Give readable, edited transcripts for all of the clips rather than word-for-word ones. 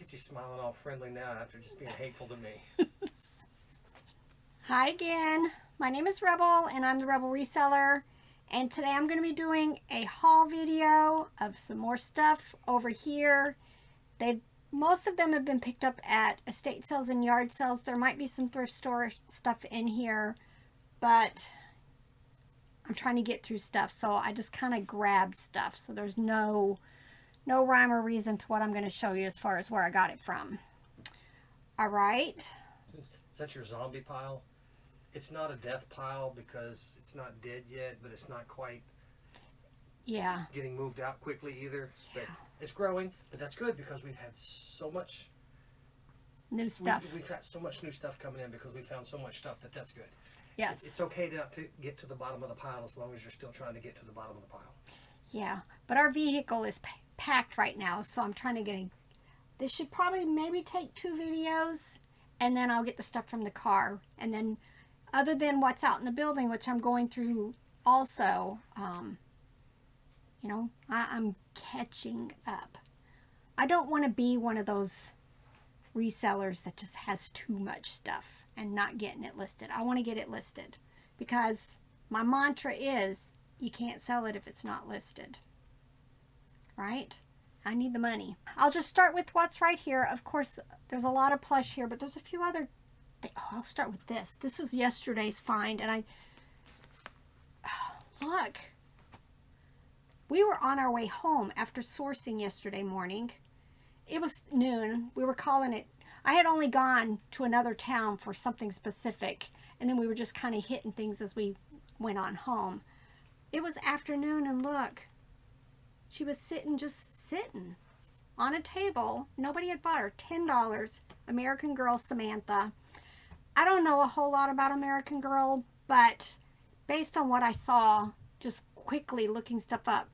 at you smiling all friendly now after just being hateful to me. Hi again. My name is Rebel and I'm the Rebel Reseller. And today I'm going to be doing a haul video of some more stuff over here. Most of them have been picked up at estate sales and yard sales. There might be some thrift store stuff in here, but I'm trying to get through stuff, so I just kind of grabbed stuff. So there's no rhyme or reason to what I'm going to show you as far as where I got it from. All right. Is that your zombie pile? It's not a death pile because it's not dead yet, but it's not quite getting moved out quickly either. Yeah. But it's growing, but that's good because we've had so much new stuff. We've had so much new stuff coming in because we found so much stuff that's good. Yes. It's okay to get to the bottom of the pile as long as you're still trying to get to the bottom of the pile. Yeah, but our vehicle is packed right now, so I'm trying to get this should probably maybe take 2 videos, and then I'll get the stuff from the car. And then other than what's out in the building, which I'm going through also, you know, I'm catching up. I don't want to be one of those resellers that just has too much stuff and not getting it listed. I want to get it listed because my mantra is you can't sell it if it's not listed. Right? I need the money. I'll just start with what's right here. Of course, there's a lot of plush here, but there's a few other things. Oh, I'll start with this. This is yesterday's find, and look. We were on our way home after sourcing yesterday morning. It was noon. We were calling it. I had only gone to another town for something specific, and then we were just kind of hitting things as we went on home. It was afternoon, and look. She was just sitting on a table. Nobody had bought her. $10. American Girl Samantha. I don't know a whole lot about American Girl, but based on what I saw, just quickly looking stuff up,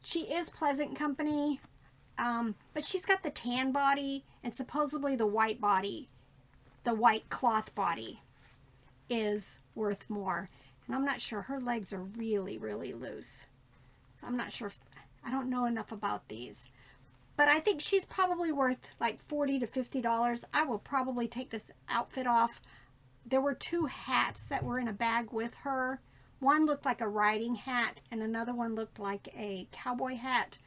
she is pleasant company, but she's got the tan body and supposedly the white body, the white cloth body is worth more. And I'm not sure. Her legs are really, really loose. So I'm not sure. I don't know enough about these. But I think she's probably worth like $40 to $50. I will probably take this outfit off. There were 2 hats that were in a bag with her. One looked like a riding hat and another one looked like a cowboy hat.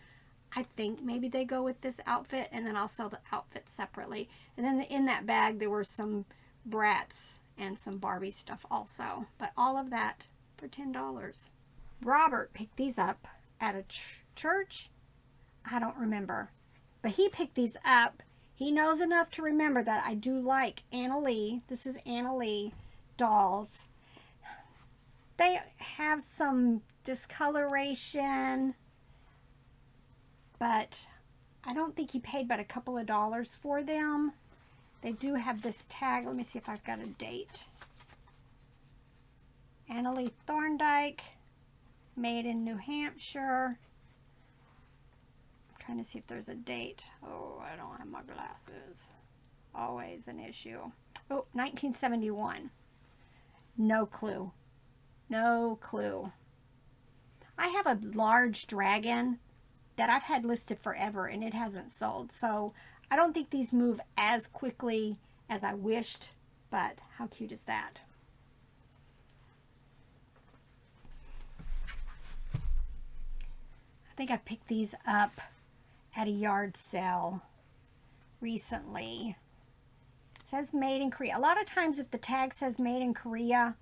I think maybe they go with this outfit, and then I'll sell the outfit separately. And then in that bag there were some Bratz and some Barbie stuff also. But all of that for $10. Robert picked these up at a church. I don't remember. But he picked these up. He knows enough to remember that I do like Annalee. This is Annalee Dolls. They have some discoloration, but I don't think he paid but a couple of dollars for them. They do have this tag. Let me see if I've got a date. Annalee Thorndike, made in New Hampshire. I'm trying to see if there's a date. Oh, I don't have my glasses. Always an issue. Oh, 1971. No clue. No clue. I have a large dragon that I've had listed forever and it hasn't sold. So I don't think these move as quickly as I wished, but how cute is that? I think I picked these up at a yard sale recently. It says made in Korea. A lot of times if the tag says made in Korea,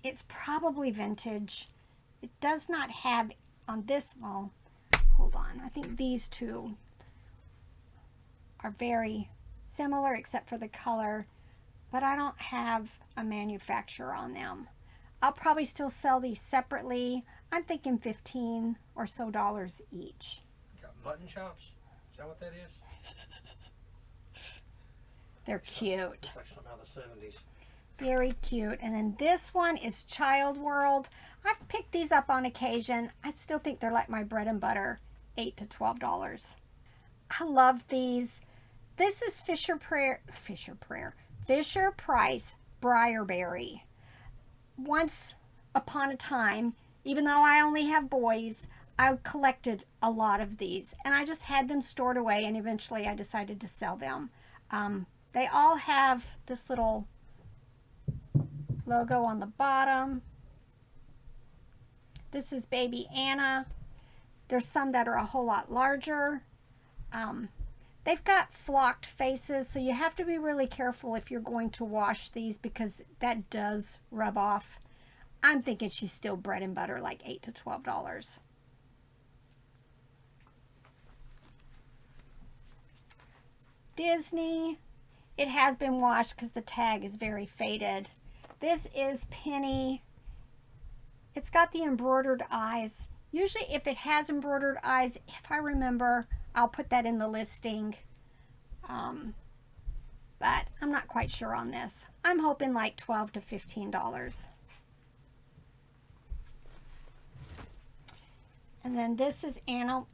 it's probably vintage. It does not have on this, well, hold on. I think these 2 are very similar except for the color, but I don't have a manufacturer on them. I'll probably still sell these separately. I'm thinking $15 or so each. Got mutton chops? Is that what that is? They're cute. It's like something out of the 70s. Very cute. And then this one is Child World. I've picked these up on occasion. I still think they're like my bread and butter, $8 to $12. I love these. This is Fisher Price Briarberry. Once upon a time, even though I only have boys, I collected a lot of these, and I just had them stored away, and eventually I decided to sell them. They all have this little logo on the bottom. This is baby Anna. There's some that are a whole lot larger. They've got flocked faces, so you have to be really careful if you're going to wash these because that does rub off. I'm thinking she's still bread and butter, like $8 to $12. Disney. It has been washed because the tag is very faded. This is Penny. It's got the embroidered eyes. Usually if it has embroidered eyes, if I remember, I'll put that in the listing. But I'm not quite sure on this. I'm hoping like $12 to $15. And then this is Animal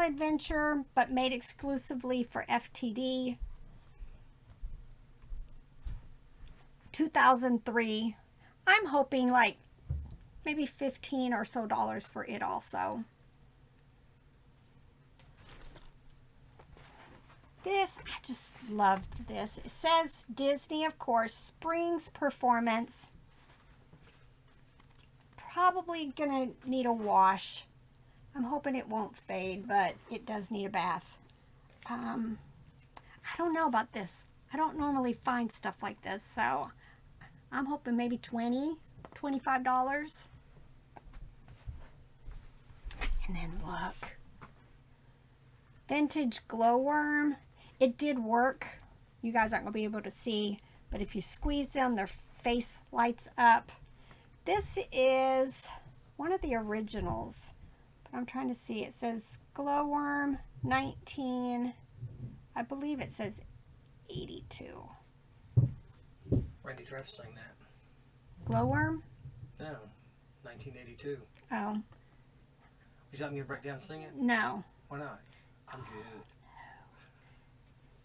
Adventure, but made exclusively for FTD. 2003. I'm hoping like maybe $15 or so for it also. This, I just loved this. It says Disney, of course, Springs Performance. Probably gonna need a wash. I'm hoping it won't fade, but it does need a bath. I don't know about this. I don't normally find stuff like this, so I'm hoping maybe $20, $25. And then look. Vintage glowworm. It did work. You guys aren't going to be able to see, but if you squeeze them, their face lights up. This is one of the originals, but I'm trying to see. It says glowworm 19. I believe it says 82. Randy Treff sang that. Glowworm? No, 1982. Oh. Would you like me to break down and sing it? No. Why not? I'm good.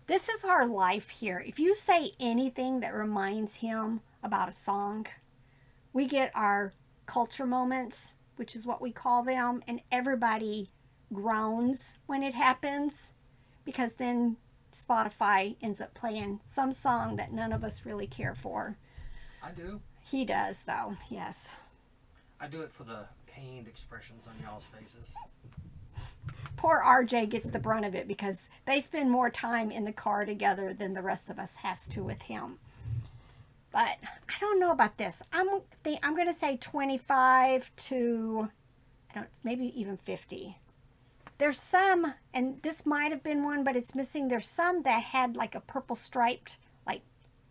This is our life here. If you say anything that reminds him about a song, we get our culture moments, which is what we call them, and everybody groans when it happens because then Spotify ends up playing some song that none of us really care for. I do. He does, though, yes. I do it for the pained expressions on y'all's faces. Poor RJ gets the brunt of it because they spend more time in the car together than the rest of us has to with him. But I don't know about this. I'm going to say 25 to maybe even 50. There's some, and this might have been one, but it's missing. There's some that had like a purple striped like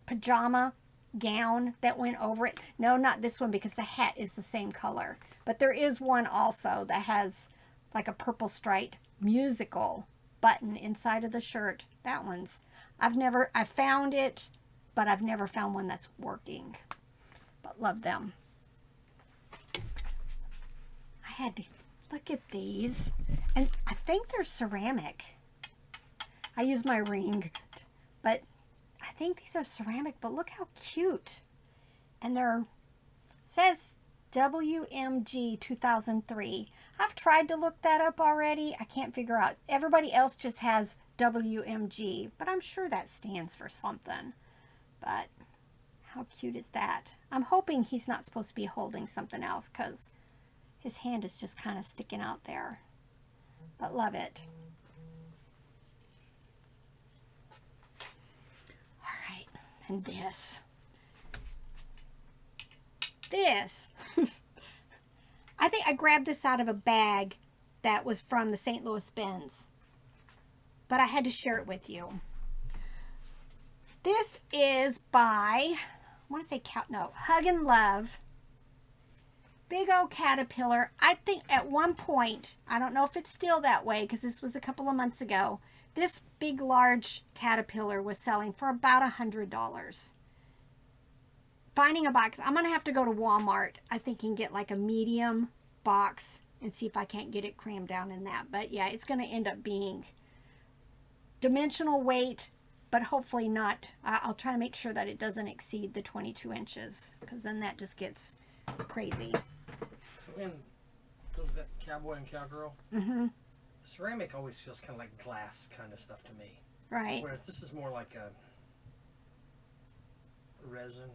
pajama gown that went over it. No, not this one because the hat is the same color. But there is one also that has like a purple striped musical button inside of the shirt. That one's, I found it, but I've never found one that's working. But love them. I had to look at these, and I think they're ceramic. I use my ring, but I think these are ceramic, but look how cute. And they're, says WMG 2003. I've tried to look that up already. I can't figure out. Everybody else just has WMG, but I'm sure that stands for something. But how cute is that? I'm hoping he's not supposed to be holding something else because his hand is just kind of sticking out there. But love it. All right, and this. I think I grabbed this out of a bag that was from the St. Louis bins, but I had to share it with you. This is by, I want to say Hug and Love. Big old caterpillar. I think at one point, I don't know if it's still that way because this was a couple of months ago, this big large caterpillar was selling for about $100. Finding a box, I'm going to have to go to Walmart, I think, and get like a medium box and see if I can't get it crammed down in that. But yeah, it's going to end up being dimensional weight, but hopefully not. I'll try to make sure that it doesn't exceed the 22 inches because then that just gets crazy. So in that cowboy and cowgirl. Mm-hmm. Ceramic always feels kind of like glass kind of stuff to me. Right. Whereas this is more like a resin.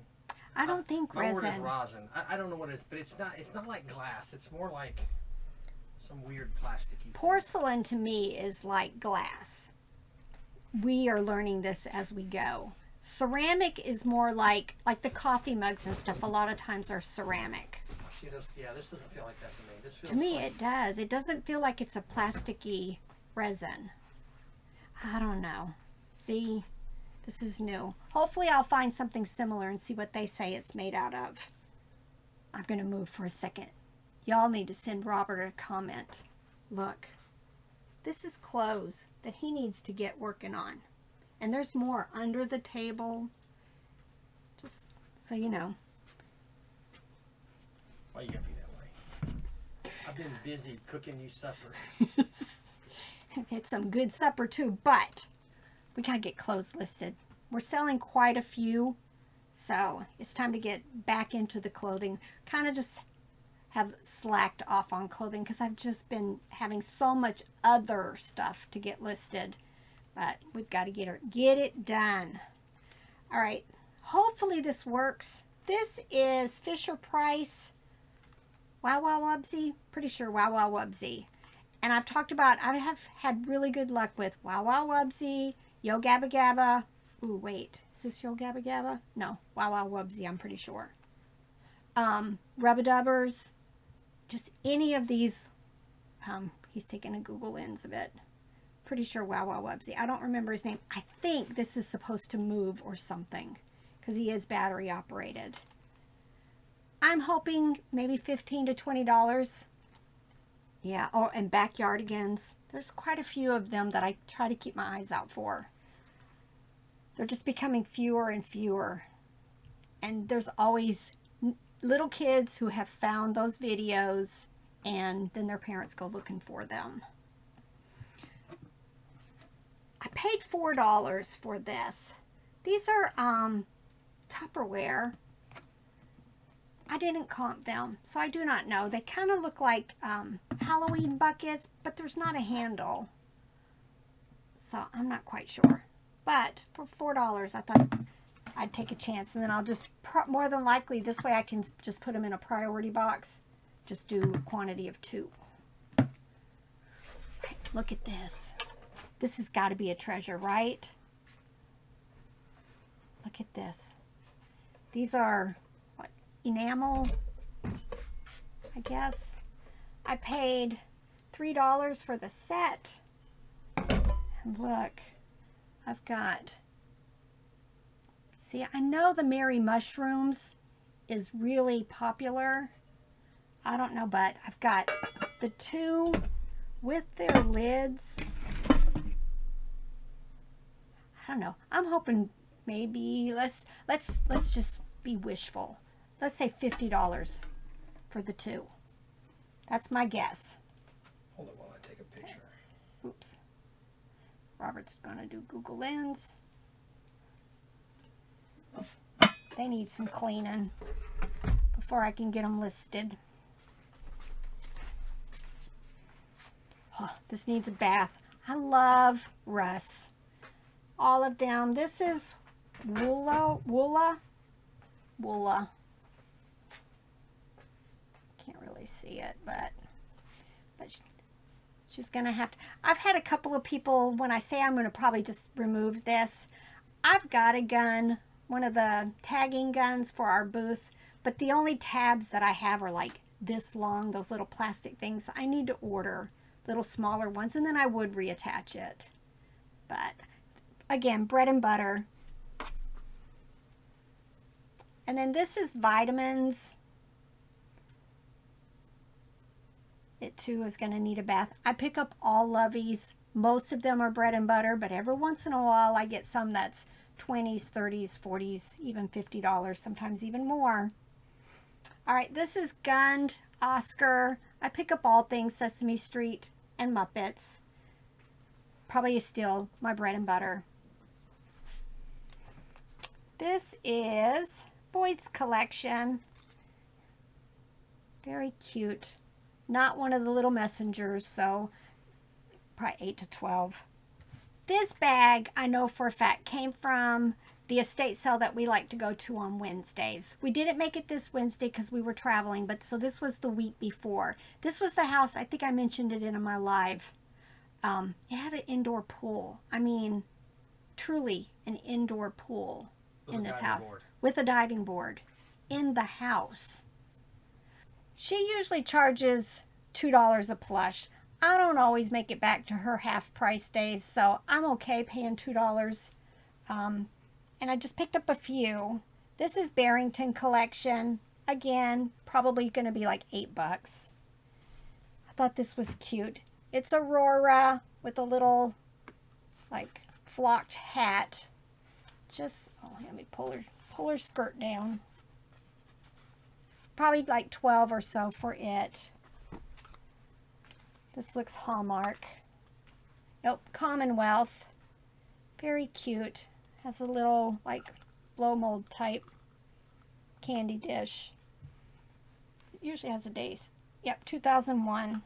I don't think my resin. word is rosin. I don't know what it is, but it's not like glass. It's more like some weird plasticky Porcelain to me is like glass. We are learning this as we go. Ceramic is more like the coffee mugs and stuff. A lot of times are ceramic. See, this doesn't feel like that to me. This feels To me, like, it does. It doesn't feel like it's a plasticky resin. I don't know. See, this is new. Hopefully I'll find something similar and see what they say it's made out of. I'm going to move for a second. Y'all need to send Robert a comment. Look, this is clothes that he needs to get working on. And there's more under the table. Just so you know. why you gotta be that way? I've been busy cooking you supper. It's some good supper too, but we gotta get clothes listed. We're selling quite a few, so it's time to get back into the clothing. Kind of just have slacked off on clothing because I've just been having so much other stuff to get listed. But we've got to get it done. All right. Hopefully this works. This is Fisher Price. Wow Wow Wubsy. Pretty sure Wow Wow Wubsy. And I've talked about, I have had really good luck with Wow Wow Wubsy, Yo Gabba Gabba. Ooh, wait. Is this Yo Gabba Gabba? No. Wow Wow Wubsy, I'm pretty sure. Rubba-dubbers. Just any of these. He's taking a Google lens of it. Pretty sure Wow Wow Wubsy. I don't remember his name. I think this is supposed to move or something because he is battery operated. I'm hoping maybe $15 to $20. Yeah. Oh, and Backyardigans. There's quite a few of them that I try to keep my eyes out for. They're just becoming fewer and fewer. And there's always little kids who have found those videos and then their parents go looking for them. I paid $4 for this. These are Tupperware. I didn't comp them, so I do not know. They kind of look like Halloween buckets, but there's not a handle. So I'm not quite sure. But for $4, I thought I'd take a chance. And then I'll just, more than likely, this way I can just put them in a priority box. Just do a quantity of 2. Look at this. This has got to be a treasure, right? Look at this. These are what, enamel, I guess. I paid $3 for the set. And look, I've got, see, I know the Merry Mushrooms is really popular. I don't know, but I've got the 2 with their lids. I don't know. I'm hoping maybe let's just be wishful. Let's say $50 for the 2. That's my guess. Hold it while I take a picture. Oops. Robert's gonna do Google Lens. They need some cleaning before I can get them listed. Oh, this needs a bath. I love Russ. All of them. This is Woola. Can't really see it, but she's gonna have to. I've had a couple of people, when I say I'm gonna probably just remove this, I've got a gun, one of the tagging guns for our booth, but the only tabs that I have are like this long, those little plastic things. I need to order little smaller ones, and then I would reattach it. But again, bread and butter. And then this is vitamins. It too is going to need a bath. I pick up all Loveys. Most of them are bread and butter, but every once in a while I get some that's 20s, 30s, 40s, even $50, sometimes even more. All right, this is Gund, Oscar. I pick up all things Sesame Street and Muppets. Probably still my bread and butter. This is Boyd's collection. Very cute. not one of the little messengers, so probably 8 to 12. This bag, I know for a fact, came from the estate sale that we like to go to on Wednesdays. We didn't make it this Wednesday because we were traveling, but so this was the week before. This was the house, I think I mentioned it in my live. It had an indoor pool. I mean, truly an indoor pool in this house. With a diving board in the house. She usually charges $2 a plush. I don't always make it back to her half price days, so I'm okay paying $2. And I just picked up a few. This is Barrington collection. Again, probably going to be like $8. I thought this was cute. It's Aurora with a little, like, flocked hat. Just, oh, let me pull her skirt down. Probably like 12 or so for it. This looks Hallmark. Nope, Commonwealth. Very cute. Has a little, like, blow mold type candy dish. It usually has a date. Yep, 2001.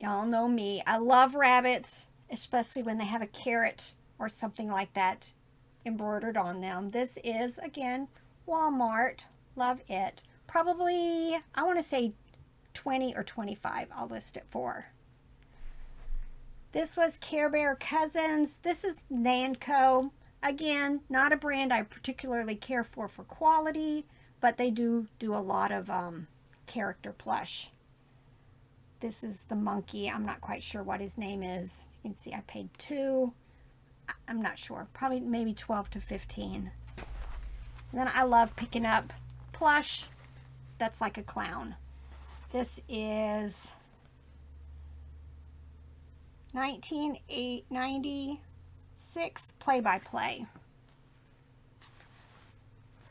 Y'all know me. I love rabbits, especially when they have a carrot or something like that embroidered on them. This is, again, Walmart. Love it. Probably, I want to say 20 or 25 I'll list it for. This was Care Bear Cousins. This is Nanco. Again, not a brand I particularly care for quality, but they do a lot of character plush. This is the monkey. I'm not quite sure what his name is. You can see I paid $2. I'm not sure. Probably maybe 12 to 15. And then I love picking up plush that's like a clown. This is 1996 play-by-play.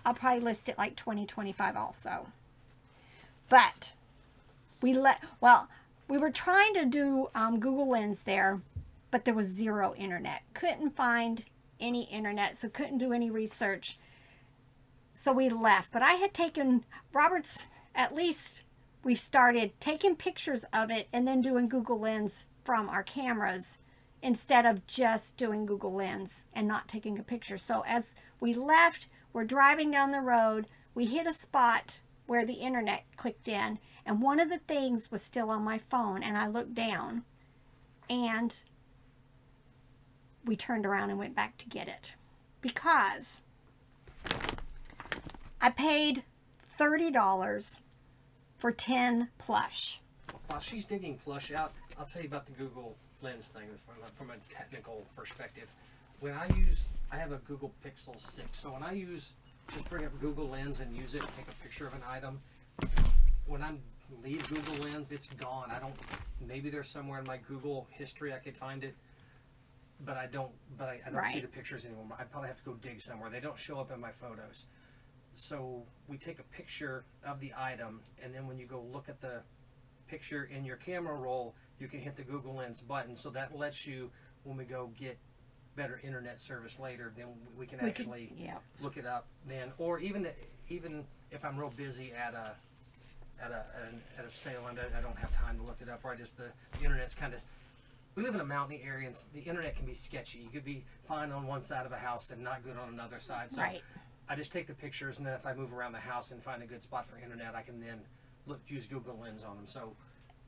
I'll probably list it like 20, 25 also. But we were trying to do Google Lens there, but there was zero internet. Couldn't find any internet, so couldn't do any research. So we left. But I had taken, Robert's, at least we've started taking pictures of it and then doing Google Lens from our cameras instead of just doing Google Lens and not taking a picture. So as we left, we're driving down the road, we hit a spot where the internet clicked in, and one of the things was still on my phone, and I looked down, and we turned around and went back to get it because I paid $30 for 10 plush. While she's digging plush out, I'll tell you about the Google Lens thing from a technical perspective. When I have a Google Pixel 6, so when I just bring up Google Lens and use it, take a picture of an item, when I leave Google Lens, it's gone. Maybe there's somewhere in my Google history I could find it, but I don't see the pictures anymore. I probably have to go dig somewhere. They don't show up in my photos. So we take a picture of the item, and then when you go look at the picture in your camera roll, you can hit the Google Lens button. So that lets you, when we go get better internet service later, then we can actually look it up then. Or even if I'm real busy at a sale and I don't have time to look it up, or the internet's kind of, we live in a mountainy area and the internet can be sketchy. You could be fine on one side of a house and not good on another side. So I just take the pictures, and then if I move around the house and find a good spot for internet, I can then use Google Lens on them.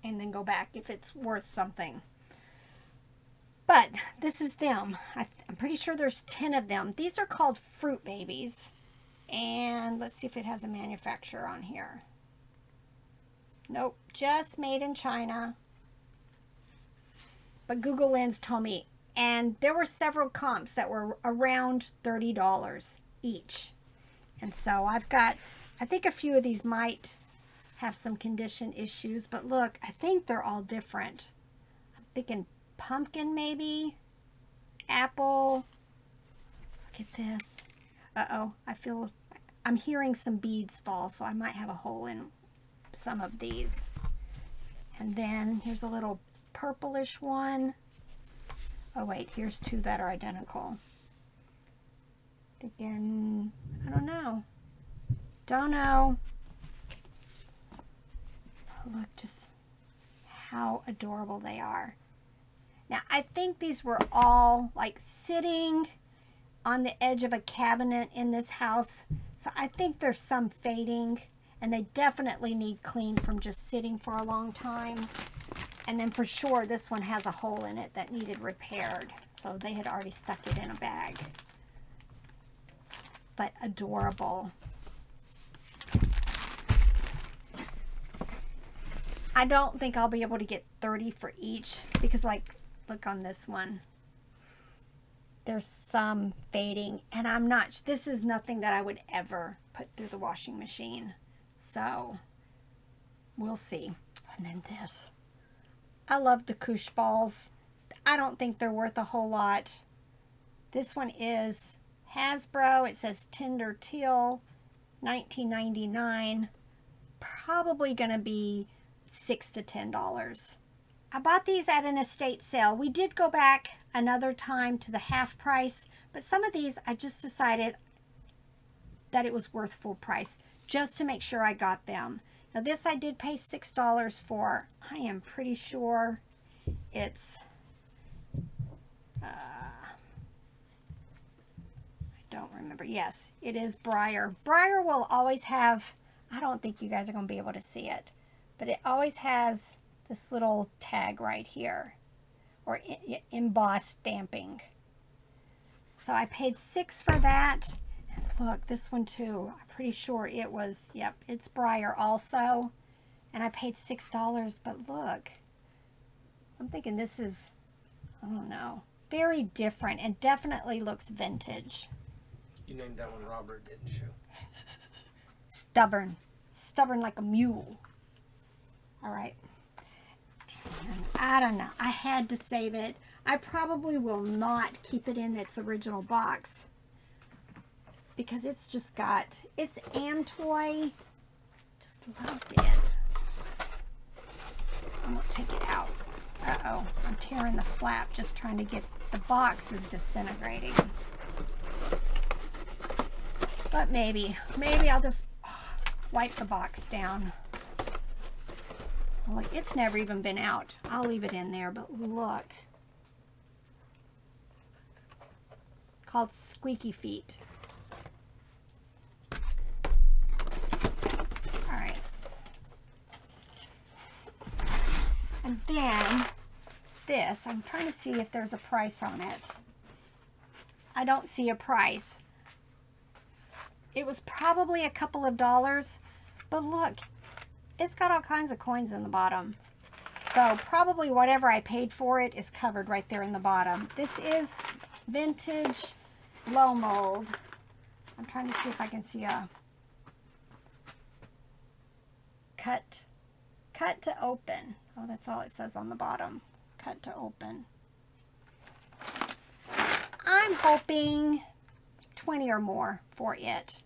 And then go back if it's worth something. But this is them. I'm pretty sure there's 10 of them. These are called Fruit Babies. And let's see if it has a manufacturer on here. Nope, just made in China. But Google Lens told me. And there were several comps that were around $30 each. And so I think a few of these might have some condition issues. But look, I think they're all different. I'm thinking pumpkin maybe, apple. Look at this. I'm hearing some beads fall, so I might have a hole in some of these. And then here's a little purplish one. Oh wait, here's two that are identical. Again, I don't know. Look just how adorable they are. Now, I think these were all like sitting on the edge of a cabinet in this house. So I think there's some fading, and they definitely need cleaned from just sitting for a long time. And then for sure, this one has a hole in it that needed repaired. So they had already stuck it in a bag. But adorable. I don't think I'll be able to get 30 for each because, like, look on this one. There's some fading, and I'm not, this is nothing that I would ever put through the washing machine. So, we'll see. And then this. I love the Koosh balls. I don't think they're worth a whole lot. This one is Hasbro. It says Tender Teal, $19.99. Probably going to be $6 to $10. I bought these at an estate sale. We did go back another time to the half price, but some of these I just decided that it was worth full price just to make sure I got them. Now this I did pay $6 for. I am pretty sure it's I don't remember. Yes, it is Briar. Briar will always have, I don't think you guys are going to be able to see it, but it always has this little tag right here, or embossed stamping. So I paid $6 for that. And look, this one too. I'm pretty sure it was, yep, it's Briar also. And I paid $6, but look, I'm thinking this is, I don't know, very different and definitely looks vintage. You named that one Robert, didn't you? Stubborn. Stubborn like a mule. All right. And I don't know. I had to save it. I probably will not keep it in its original box because it's just got, it's Amtoy. Just loved it. I'm going to take it out. Uh-oh. I'm tearing the flap just trying to get, the box is disintegrating. But maybe I'll just wipe the box down. Well, like, it's never even been out. I'll leave it in there, but look. Called Squeaky Feet. Alright. And then this, I'm trying to see if there's a price on it. I don't see a price. It was probably a couple of dollars, but look, it's got all kinds of coins in the bottom. So probably whatever I paid for it is covered right there in the bottom. This is vintage blow mold. I'm trying to see if I can see a cut to open. Oh, that's all it says on the bottom. Cut to open. I'm hoping 20 or more for it.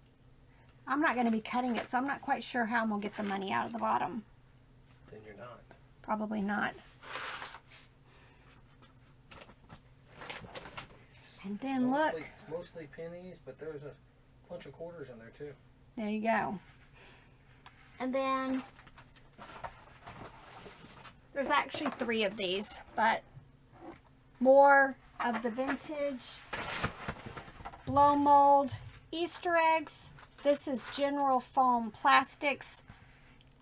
I'm not going to be cutting it, so I'm not quite sure how I'm going to get the money out of the bottom. Then you're not. Probably not. And then look. It's mostly pennies, but there's a bunch of quarters in there too. There you go. And then there's actually 3 of these, but more of the vintage blow mold Easter eggs. This is General Foam Plastics.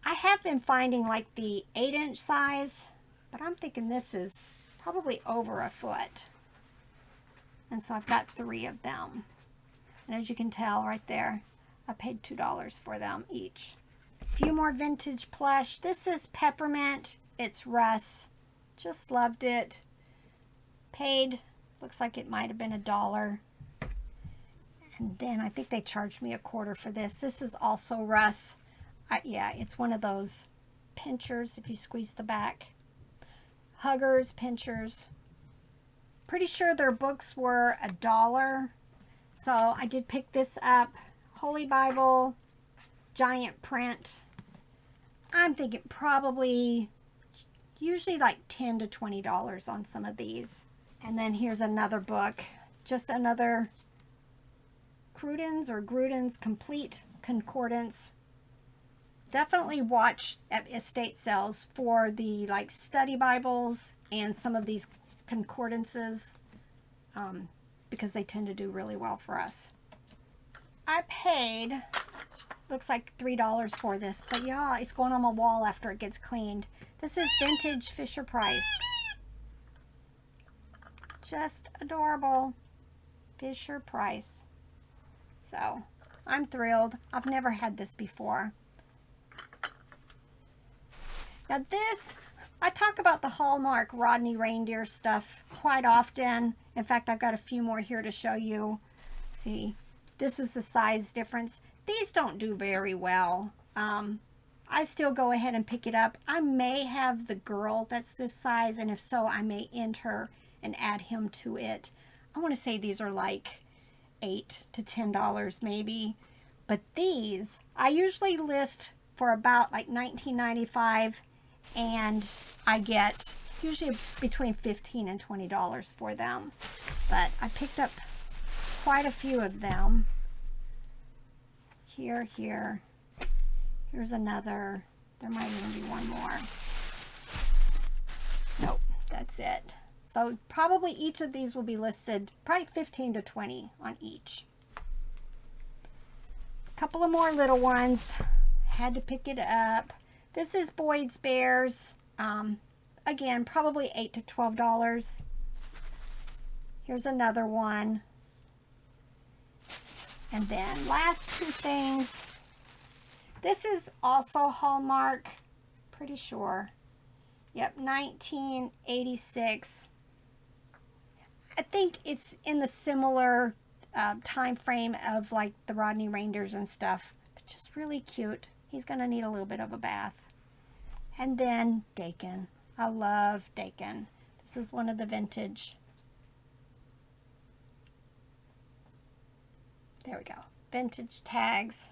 I have been finding like the 8-inch size, but I'm thinking this is probably over a foot. And so I've got 3 of them. And as you can tell right there, I paid $2 for them each. A few more vintage plush. This is Peppermint. It's Russ. Just loved it. Paid, looks like it might have been $1. And then I think they charged me $0.25 for this. This is also Russ. Yeah, it's one of those pinchers if you squeeze the back. Huggers, pinchers. Pretty sure their books were $1. So I did pick this up. Holy Bible, giant print. I'm thinking probably usually like $10 to $20 on some of these. And then here's another book. Just another Cruden's or Gruden's Complete Concordance. definitely watch at estate sales for the like study Bibles and some of these concordances, because they tend to do really well for us. I paid, looks like $3 for this, but yeah, it's going on my wall after it gets cleaned. This is vintage Fisher Price. Just adorable. Fisher Price. So, I'm thrilled. I've never had this before. Now this, I talk about the Hallmark Rodney reindeer stuff quite often. In fact, I've got a few more here to show you. See, this is the size difference. These don't do very well. I still go ahead and pick it up. I may have the girl that's this size, and if so, I may enter and add him to it. I want to say these are like $8 to $10 maybe. But these, I usually list for about like $19.95, and I get usually between $15 and $20 for them. But I picked up quite a few of them. Here. Here's another. There might even be one more. Nope, that's it. So probably each of these will be listed probably 15 to 20 on each. A couple of more little ones. Had to pick it up. This is Boyd's Bears. Again, probably $8 to $12. Here's another one. And then last two things. This is also Hallmark. Pretty sure. Yep, 1986. I think it's in the similar time frame of like the Rodney reindeers and stuff. But just really cute. He's going to need a little bit of a bath. And then Dakin. I love Dakin. This is one of the vintage. There we go. Vintage tags.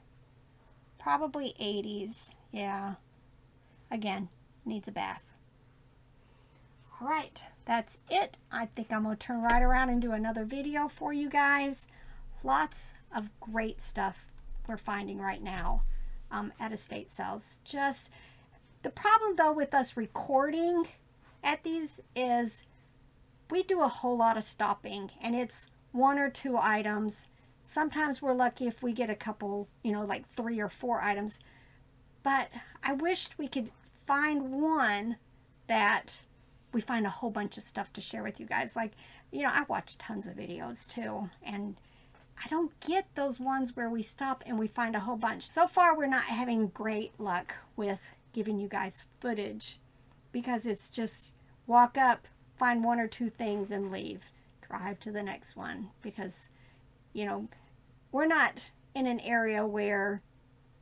Probably 80s. Yeah. Again, needs a bath. All right. That's it. I think I'm going to turn right around and do another video for you guys. Lots of great stuff we're finding right now at estate sales. Just the problem though with us recording at these is we do a whole lot of stopping, and it's 1 or 2 items. Sometimes we're lucky if we get a couple, like 3 or 4 items. But I wished we could find one that we find a whole bunch of stuff to share with you guys. Like, I watch tons of videos too, and I don't get those ones where we stop and we find a whole bunch. So far, we're not having great luck with giving you guys footage, because it's just walk up, find 1 or 2 things and leave. Drive to the next one, because, we're not in an area where,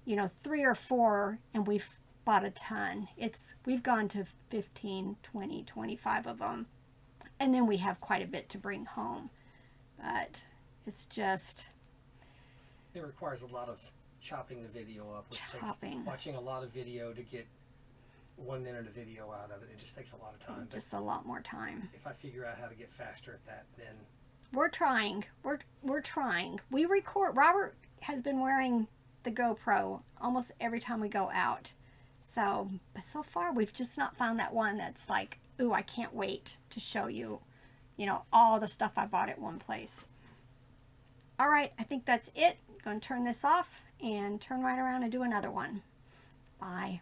3 or 4 and we've bought a ton. We've gone to 15, 20, 25 of them. And then we have quite a bit to bring home. But it's just... It requires a lot of chopping the video up, which takes watching a lot of video to get 1 minute of video out of it. It just takes a lot of time. Just a lot more time. If I figure out how to get faster at that, then... We're trying. We're trying. We record... Robert has been wearing the GoPro almost every time we go out. But so far we've just not found that one that's like, ooh, I can't wait to show you, all the stuff I bought at one place. All right, I think that's it. I'm going to turn this off and turn right around and do another one. Bye.